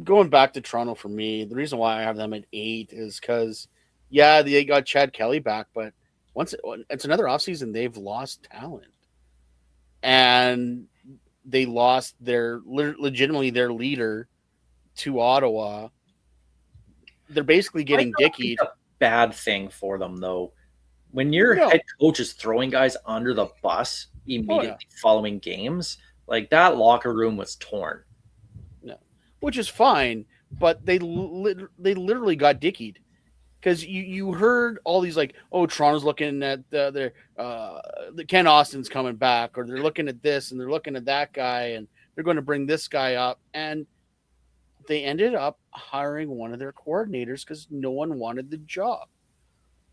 going back to Toronto for me, the reason why I have them at 8 is because, yeah, they got Chad Kelly back, but once it's another offseason, they've lost talent. And they lost legitimately their leader to Ottawa. They're basically getting dickied. A bad thing for them, though. When your head coach is throwing guys under the bus immediately following games, like, that locker room was torn. No, which is fine, but they literally got dickied, because you heard all these like, oh, Toronto's looking at the Ken Austin's coming back, or they're looking at this and they're looking at that guy and they're going to bring this guy up, and they ended up hiring one of their coordinators because no one wanted the job.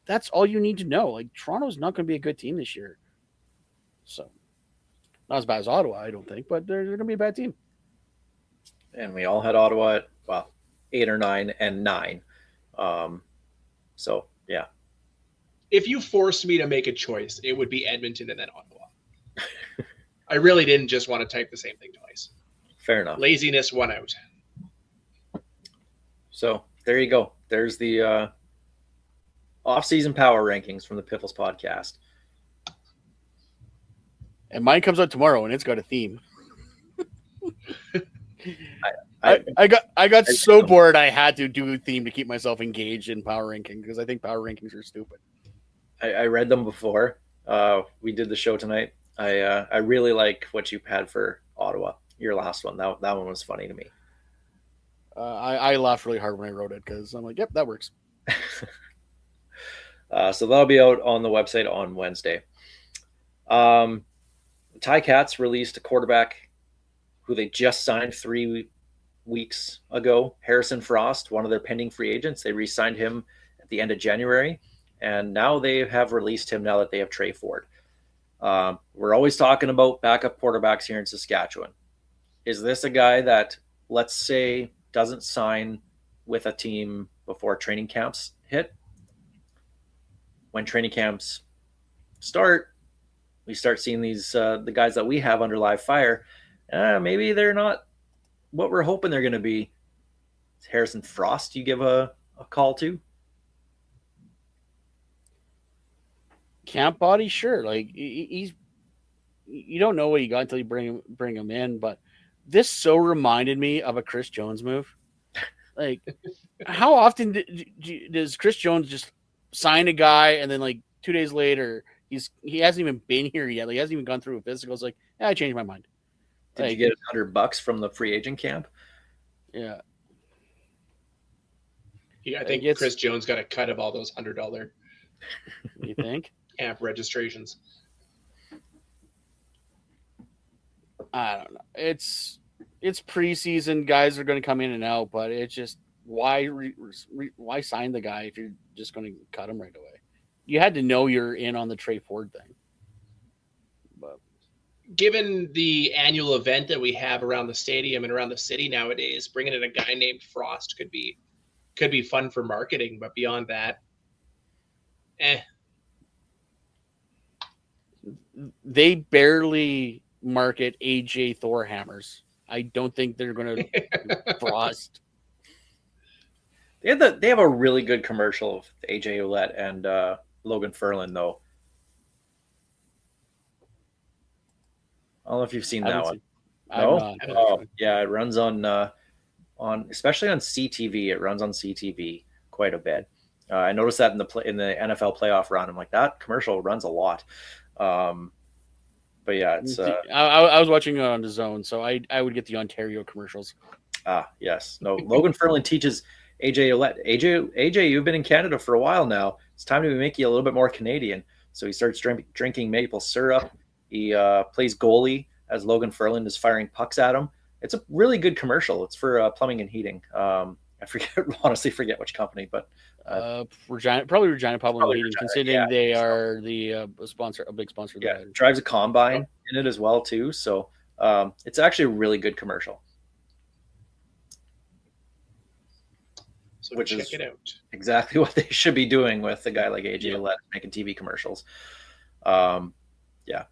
That's all you need to know. Like Toronto's not going to be a good team this year. So not as bad as Ottawa, I don't think, but they're going to be a bad team. And we all had Ottawa at 8 or 9 and 9. So yeah, If you forced me to make a choice, it would be Edmonton and then Ottawa. I really didn't just want to type the same thing twice. fair enough. Laziness won out. So there you go. There's the off-season power rankings from the Piffles podcast. And mine comes out tomorrow, and it's got a theme. I got so bored I had to do a theme to keep myself engaged in power ranking because I think power rankings are stupid. I read them before we did the show tonight. I really like what you had for Ottawa, your last one. That one was funny to me. I laughed really hard when I wrote it because I'm like, yep, that works. So that'll be out on the website on Wednesday. Ticats released a quarterback who they just signed 3 weeks ago, Harrison Frost, one of their pending free agents. They re-signed him at the end of January, and now they have released him now that they have Trey Ford. We're always talking about backup quarterbacks here in Saskatchewan. Is this a guy that, let's say, doesn't sign with a team before training camps hit? When training camps start, we start seeing these the guys that we have under live fire. Maybe they're not what we're hoping they're going to be. Harrison Frost, you give a call to? Camp body, sure. Like he's, you don't know what you got until you bring him in. But this so reminded me of a Chris Jones move. Like, how often does Chris Jones just sign a guy and then like 2 days later he hasn't even been here yet? Like, he hasn't even gone through a physical. It's like, I changed my mind. Did you get $100 from the free agent camp? Yeah. I think Chris Jones got a cut of all those $100. You think? Camp registrations. I don't know. It's preseason. Guys are going to come in and out, but it's just why sign the guy if you're just going to cut him right away? You had to know you're in on the Trey Ford thing. But given the annual event that we have around the stadium and around the city nowadays, bringing in a guy named Frost could be fun for marketing. But beyond that, they barely market AJ Thor hammers. I don't think they're going to Frost. They have a really good commercial of AJ Ouellette and Logan Ferlin, though. I don't know if you've seen that one. No? Oh, yeah, it runs on especially on CTV. It runs on CTV quite a bit. I noticed that in the NFL playoff run. I'm like, that commercial runs a lot. But yeah, it's. I was watching it on the Zone, so I would get the Ontario commercials. Yes. No, Logan Ferlin teaches AJ Ouellette. AJ, you've been in Canada for a while now. It's time to make you a little bit more Canadian. So he starts drinking maple syrup. He plays goalie as Logan Ferlin is firing pucks at him. It's a really good commercial. It's for plumbing and heating. I honestly forget which company, but Regina Plumbing and Heating, considering they are the sponsor, a big sponsor. Yeah, drives a combine in it as well too. So it's actually a really good commercial. So which check it out. Exactly what they should be doing with a guy like AJ Ouellette making TV commercials. Yeah.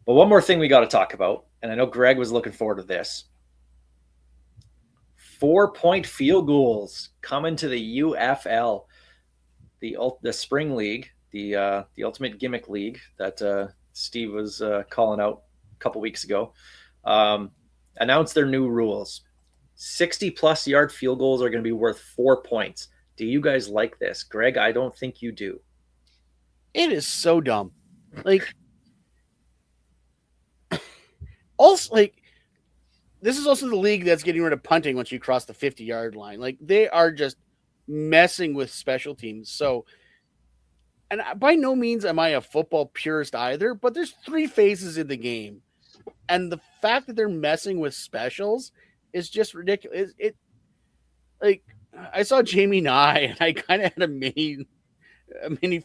But one more thing we got to talk about, and I know Greg was looking forward to this. 4-point field goals coming to the UFL, the spring league, the ultimate gimmick league that Steve was calling out a couple weeks ago. Announced their new rules. 60-plus yard field goals are going to be worth 4 points. Do you guys like this? Greg, I don't think you do. It is so dumb. Like, also, like, this is also the league that's getting rid of punting once you cross the 50-yard line. Like, they are just messing with special teams. So, and by no means am I a football purist either, but there's 3 phases in the game. And the fact that they're messing with specials is just ridiculous. It like I saw Jamie Nye and I kind of had a mini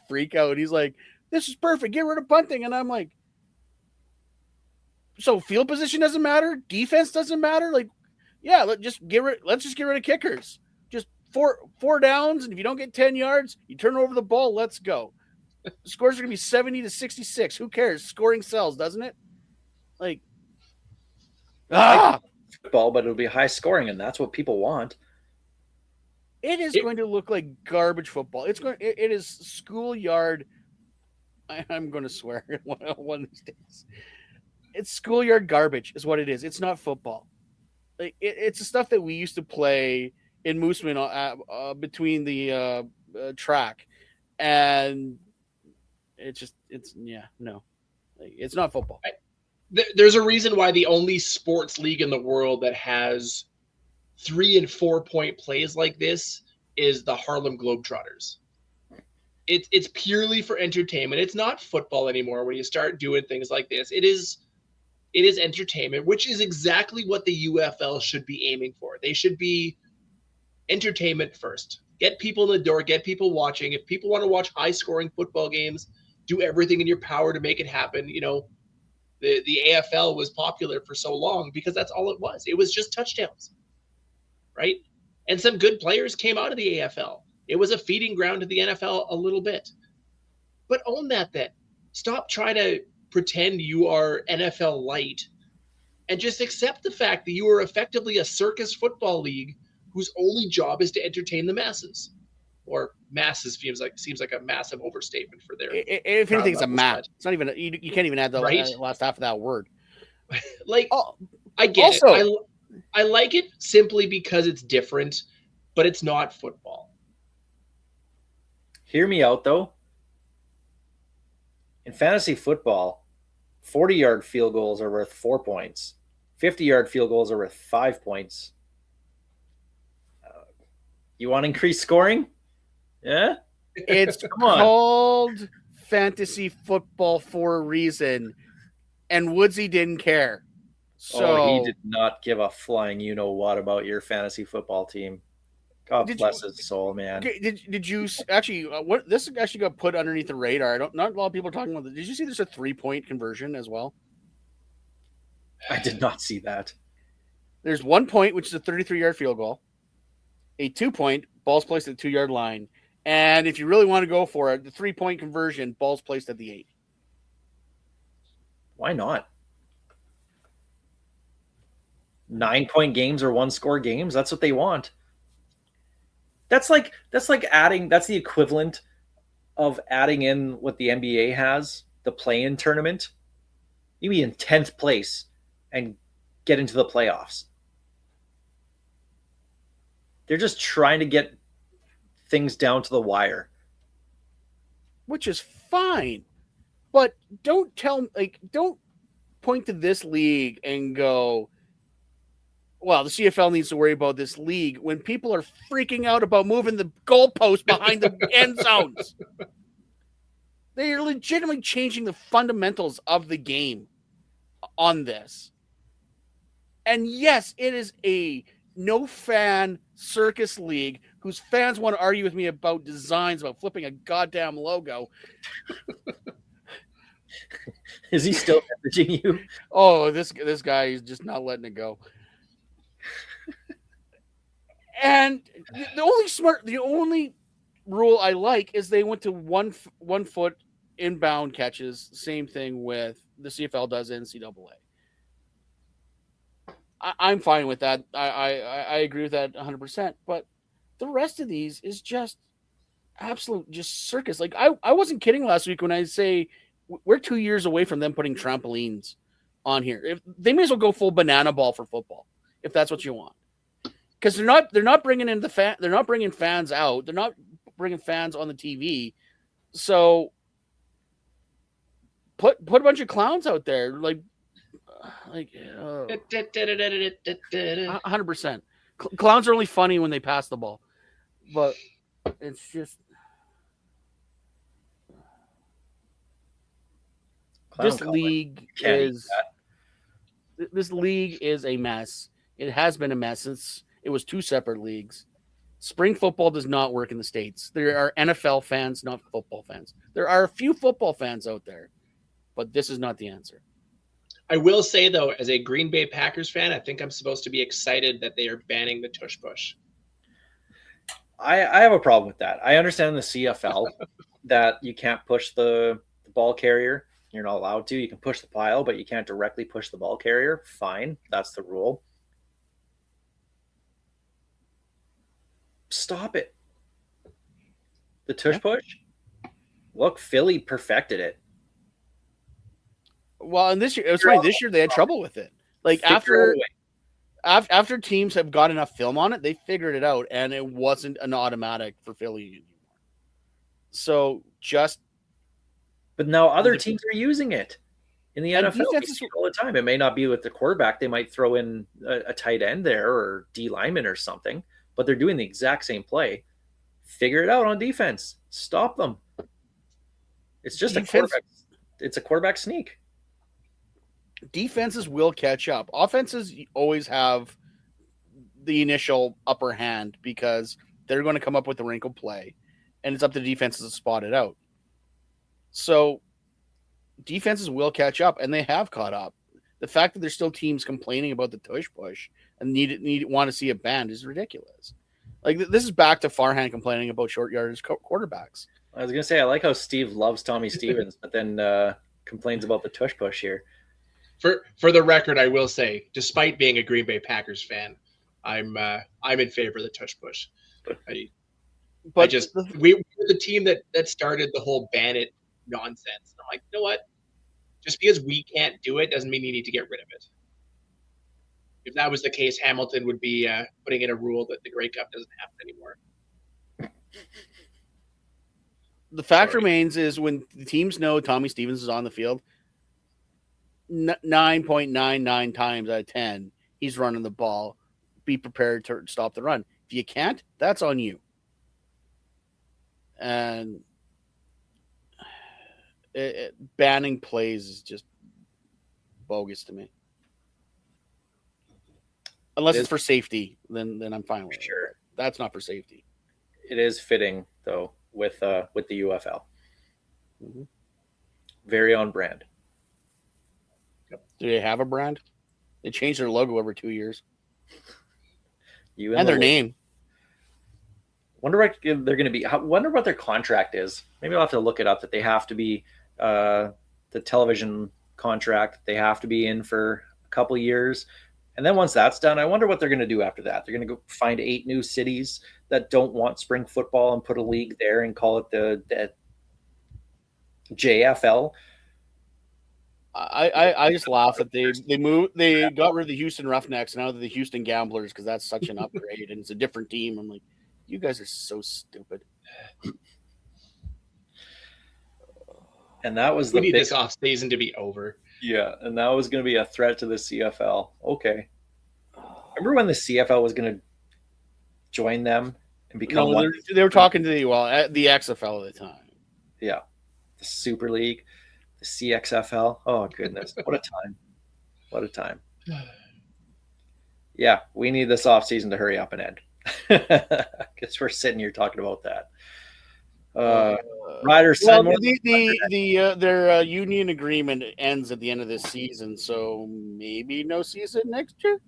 freak out. He's like, "This is perfect. Get rid of punting," and I'm like, "So field position doesn't matter, defense doesn't matter. Like, yeah, let's just get rid of kickers. Just four downs, and if you don't get 10 yards, you turn over the ball. Let's go. The scores are gonna be 70-66. Who cares? Scoring sells, doesn't it? Like, Football, but it'll be high scoring, and that's what people want. it is going to look like garbage football. It is schoolyard. I'm going to swear one of these days. It's schoolyard garbage, is what it is. It's not football. Like it's the stuff that we used to play in Mooseman between the track, and it's no, like, it's not football. There's a reason why the only sports league in the world that has 3 and 4 point plays like this is the Harlem Globetrotters. It's purely for entertainment. It's not football anymore when you start doing things like this. It is entertainment, which is exactly what the UFL should be aiming for. They should be entertainment first. Get people in the door, get people watching. If people want to watch high-scoring football games, do everything in your power to make it happen. You know, the AFL was popular for so long because that's all it was. It was just touchdowns, right? And some good players came out of the AFL. It was a feeding ground to the NFL a little bit. But own that then. Stop trying to pretend you are NFL light and just accept the fact that you are effectively a circus football league whose only job is to entertain the masses. Or masses seems like a massive overstatement for their. If anything, it's a mat. It's not even you can't even add the right? last half of that word. I get it. I like it simply because it's different, but it's not football. Hear me out, though. In fantasy football, 40-yard field goals are worth 4 points. 50-yard field goals are worth 5 points. You want to increase scoring? Yeah? It's called fantasy football for a reason, and Woodsy didn't care. So he did not give a flying you-know-what about your fantasy football team. God bless his soul, man. Did you actually? What this actually got put underneath the radar? Not a lot of people are talking about this. Did you see there's a 3-point conversion as well? I did not see that. There's 1 point, which is a 33-yard field goal. A 2-point, balls placed at the 2-yard line, and if you really want to go for it, the 3-point conversion, balls placed at the 8. Why not? 9-point games or 1-score games. That's what they want. That's like adding. That's the equivalent of adding in what the NBA has, the play-in tournament. You be in 10th place and get into the playoffs. They're just trying to get things down to the wire, which is fine, but don't point to this league and go, well, the CFL needs to worry about this league when people are freaking out about moving the goalpost behind the end zones. They are legitimately changing the fundamentals of the game on this. And yes, it is a no-fan circus league whose fans want to argue with me about designs, about flipping a goddamn logo. Is he still messaging you? Oh, this guy is just not letting it go. And the only rule I like is they went to one foot inbound catches. Same thing with the CFL does NCAA. I'm fine with that. I agree with that 100%. But the rest of these is just absolute just circus. Like I wasn't kidding last week when I say we're 2 years away from them putting trampolines on here. If they may as well go full banana ball for football, if that's what you want. Because they're not bringing in they're not bringing fans out. They're not bringing fans on the TV. So put a bunch of clowns out there, like 100%. Clowns are only funny when they pass the ball, but it's just this league is a mess. It has been a mess since it was two separate leagues. Spring football does not work in the States. There are NFL fans, not football fans. There are a few football fans out there, but this is not the answer. I will say, though, as a Green Bay Packers fan, I think I'm supposed to be excited that they are banning the tush push. I have a problem with that. I understand the CFL that you can't push the ball carrier. You're not allowed to. You can push the pile, but you can't directly push the ball carrier. Fine. That's the rule. Stop it. The tush push? Look, Philly perfected it. Well, and this year, it was funny. This year they had trouble with it. Like after teams have got enough film on it, they figured it out, and it wasn't an automatic for Philly anymore. So but now other teams are using it in the NFL all the time. It may not be with the quarterback. They might throw in a tight end there or D lineman or something, but they're doing the exact same play. Figure it out on defense. Stop them. It's just a quarterback. It's a quarterback sneak. Defenses will catch up. Offenses always have the initial upper hand because they're going to come up with the wrinkle play, and it's up to defenses to spot it out. So defenses will catch up, and they have caught up. The fact that there's still teams complaining about the tush push and want to see it banned is ridiculous. Like, this is back to Farhan complaining about short yardage quarterbacks. I was going to say, I like how Steve loves Tommy Stevens, but then complains about the tush push here. For the record, I will say, despite being a Green Bay Packers fan, I'm in favor of the tush push. We were the team that started the whole ban it nonsense. I'm like, you know what? Just because we can't do it doesn't mean you need to get rid of it. If that was the case, Hamilton would be putting in a rule that the Grey Cup doesn't happen anymore. The fact remains is when the teams know Tommy Stevens is on the field, 9.99 times out of 10, he's running the ball. Be prepared to stop the run. If you can't, that's on you. And banning plays is just bogus to me. Unless it's for safety, then I'm fine with it. Sure. That's not for safety. It is fitting, though, with the UFL. Mm-hmm. Very on brand. Do they have a brand? They change their logo every 2 years. And their name. Wonder what they're going to be. Wonder what their contract is. Maybe I'll have to look it up. That they have to be the television contract. They have to be in for a couple years, and then once that's done, I wonder what they're going to do after that. They're going to go find 8 new cities that don't want spring football and put a league there and call it the JFL. I just laugh that they got rid of the Houston Roughnecks, and now they're the Houston Gamblers because that's such an upgrade and it's a different team. I'm like, you guys are so stupid. And that was we need this off season to be over. Yeah, and that was going to be a threat to the CFL. Okay. Remember when the CFL was going to join them and become one? They were talking to the XFL at the time. Yeah, the Super League. The CXFL. Oh, goodness. What a time. What a time. Yeah, we need this offseason to hurry up and end. Because we're sitting here talking about that. Riders. Well, their union agreement ends at the end of this season, so maybe no season next year?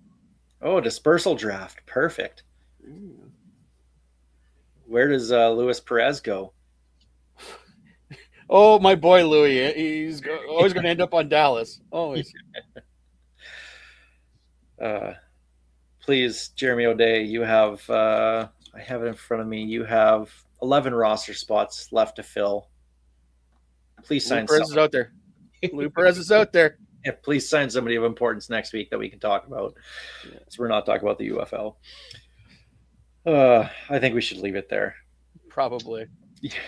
Oh, dispersal draft. Perfect. Where does Luis Perez go? Oh, my boy Louis. He's always going to end up on Dallas. Always. Please, Jeremy O'Day, you have, I have it in front of me. You have 11 roster spots left to fill. Please sign Perez is out there. Lou Perez is out there. Yeah, please sign somebody of importance next week that we can talk about. Yeah. So we're not talking about the UFL. I think we should leave it there. Probably.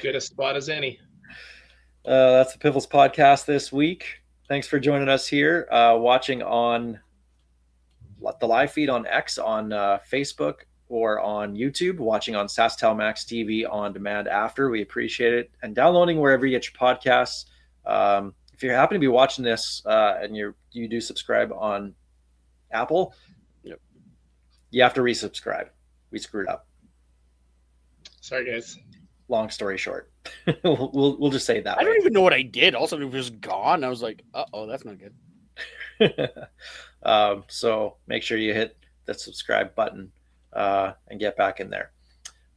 Good a spot as any. That's the Piffles podcast this week. Thanks for joining us here, watching on the live feed on X, on Facebook, or on YouTube, watching on SaskTel Max TV on demand after. We appreciate it. And downloading wherever you get your podcasts. If you happen to be watching this and you do subscribe on Apple, yep, You have to resubscribe. We screwed up. Sorry, guys. Long story short. we'll just say it that I way. don't even know what I did. Also, it was gone. I was like, uh-oh, that's not good. So make sure you hit the subscribe button and get back in there.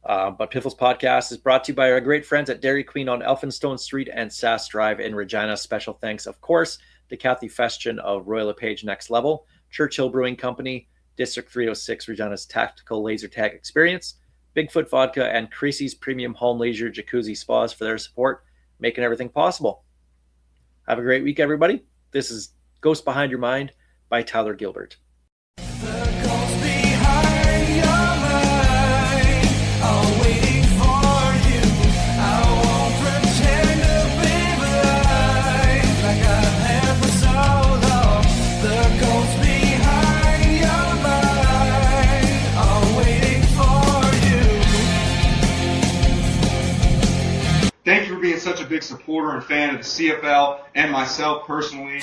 But Piffles Podcast is brought to you by our great friends at Dairy Queen on Elphinstone Street and Sass Drive in Regina. Special thanks, of course, to Kathy Festian of Royal LePage Next Level, Churchill Brewing Company, District 306 Regina's Tactical Laser Tag Experience, Bigfoot Vodka, and Creasy's Premium Home Leisure Jacuzzi Spas for their support, making everything possible. Have a great week, everybody. This is Ghost Behind Your Mind by Tyler Gilbert. Thank you for being such a big supporter and fan of the CFL and myself personally.